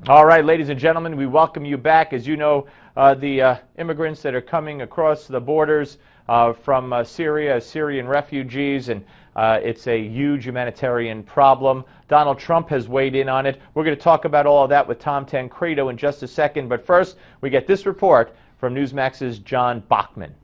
All right, ladies and gentlemen, we welcome you back. As you know, the immigrants that are coming across the borders from Syria, Syrian refugees, and it's a huge humanitarian problem. Donald Trump has weighed in on it. We're going to talk about all of that with Tom Tancredo in just a second. But first, we get this report from Newsmax's John Bachman.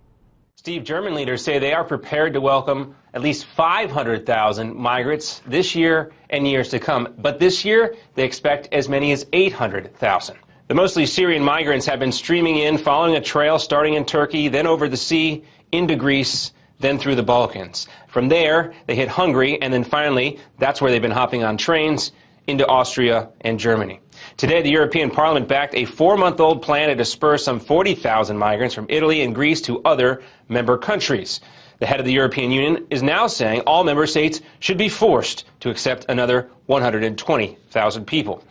Steve, German leaders say they are prepared to welcome at least 500,000 migrants this year and years to come. But this year, they expect as many as 800,000. The mostly Syrian migrants have been streaming in, following a trail starting in Turkey, then over the sea, into Greece, then through the Balkans. From there, they hit Hungary, and then finally, that's where they've been hopping on trains into Austria and Germany. Today, the European Parliament backed a 4-month-old plan to disperse some 40,000 migrants from Italy and Greece to other member countries. The head of the European Union is now saying all member states should be forced to accept another 120,000 people.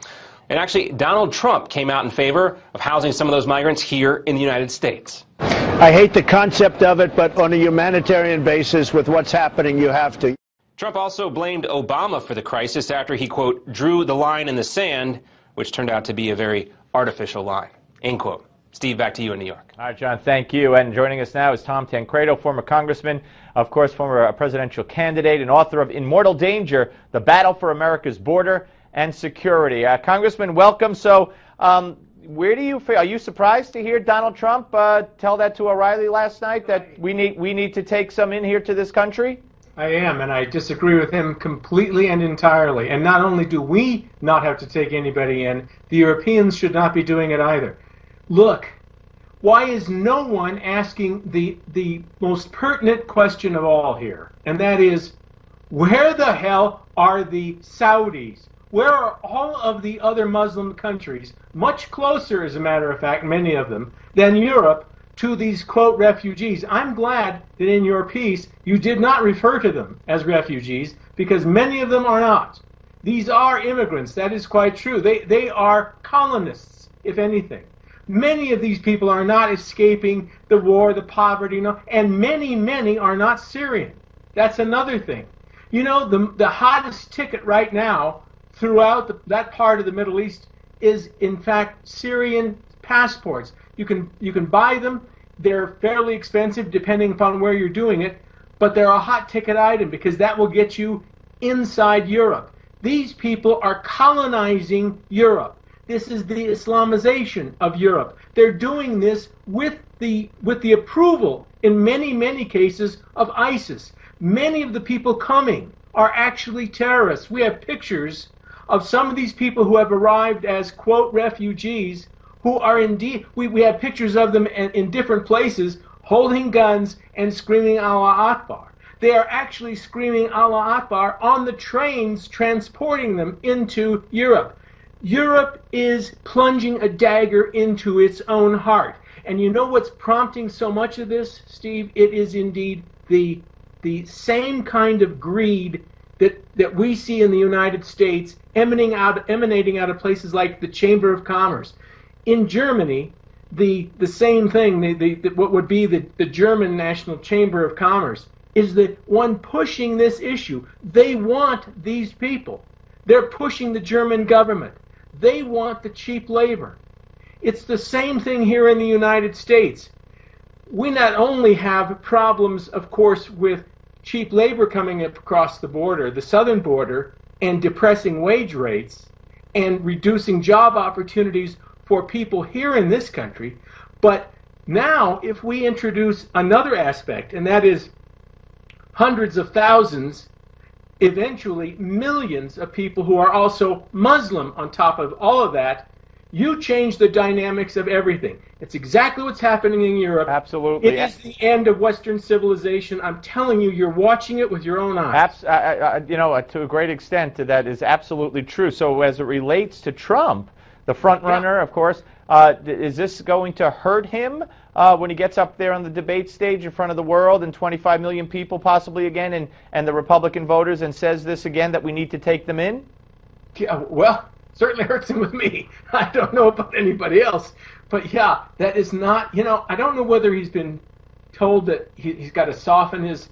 And actually, Donald Trump came out in favor of housing some of those migrants here in the United States. I hate the concept of it, but on a humanitarian basis, with what's happening, you have to. Trump also blamed Obama for the crisis after he, quote, drew the line in the sand, which turned out to be a very artificial line, end quote. Steve, back to you in New York. All right, John, thank you. And joining us now is Tom Tancredo, former congressman, of course, former presidential candidate and author of In Mortal Danger, The Battle for America's Border and Security. Congressman, welcome. So where do you feel? Are you surprised to hear Donald Trump tell that to O'Reilly last night, that we need to take some in here to this country? I am, and I disagree with him completely and entirely. And not only do we not have to take anybody in, the Europeans should not be doing it either. Look, why is no one asking the most pertinent question of all here? And that is, where the hell are the Saudis? Where are all of the other Muslim countries, much closer, as a matter of fact, many of them, than Europe, to these, quote, refugees? I'm glad that in your piece you did not refer to them as refugees, because many of them are not. These are immigrants. That is quite true. They are colonists, if anything. Many of these people are not escaping the war, the poverty, and many are not Syrian. That's another thing. You know, the hottest ticket right now throughout that part of the Middle East is, in fact, Syrian passports. You can buy them. They're fairly expensive depending upon where you're doing it, but they're a hot ticket item because that will get you inside Europe. These people are colonizing Europe. This is the Islamization of Europe. They're doing this with the approval, in many cases, of ISIS. Many of the people coming are actually terrorists. We have pictures of some of these people who have arrived as, quote, refugees, who are indeed, we have pictures of them in different places holding guns and screaming Allah Akbar. They are actually screaming Allah Akbar on the trains transporting them into Europe. Europe is plunging a dagger into its own heart. And you know what's prompting so much of this, Steve? It is indeed the same kind of greed that we see in the United States emanating out of places like the Chamber of Commerce. In Germany, the same thing, what would be the German National Chamber of Commerce, is the one pushing this issue. They want these people. They're pushing the German government. They want the cheap labor. It's the same thing here in the United States. We not only have problems, of course, with cheap labor coming across the border, the southern border, and depressing wage rates and reducing job opportunities for people here in this country, but now if we introduce another aspect, and that is hundreds of thousands, eventually millions of people who are also Muslim on top of all of that, you change the dynamics of everything. It's exactly what's happening in Europe. Absolutely. It is the end of Western civilization. I'm telling you, you're watching it with your own eyes. You know, to a great extent, that is absolutely true. So as it relates to Trump, the front runner, of course, is this going to hurt him when he gets up there on the debate stage in front of the world and 25 million people possibly again, and the Republican voters, and says this again, that we need to take them in? Yeah, well, certainly hurts him with me. I don't know about anybody else. But yeah, that is not, you know, I don't know whether he's been told that he's got to soften his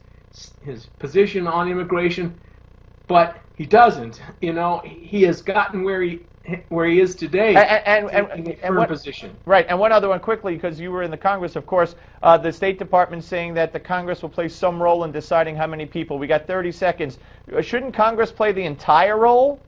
position on immigration, but he doesn't. You know, he has gotten where where he is today, taking a firm position. Right, and one other one quickly, because you were in the Congress, of course, the State Department saying that the Congress will play some role in deciding how many people. We got 30 seconds. Shouldn't Congress play the entire role?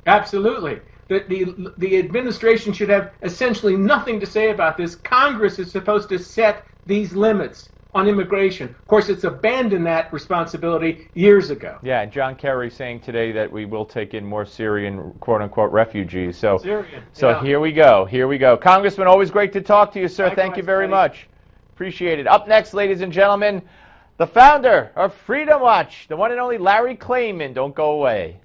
Absolutely. The administration should have essentially nothing to say about this. Congress is supposed to set these limits on immigration. Of course, it's abandoned that responsibility years ago. Yeah, and John Kerry saying today that we will take in more Syrian, quote-unquote, refugees. So, Here we go. Here we go. Congressman, always great to talk to you, sir. Likewise, thank you very much. Appreciate it. Up next, ladies and gentlemen, the founder of Freedom Watch, the one and only Larry Klayman. Don't go away.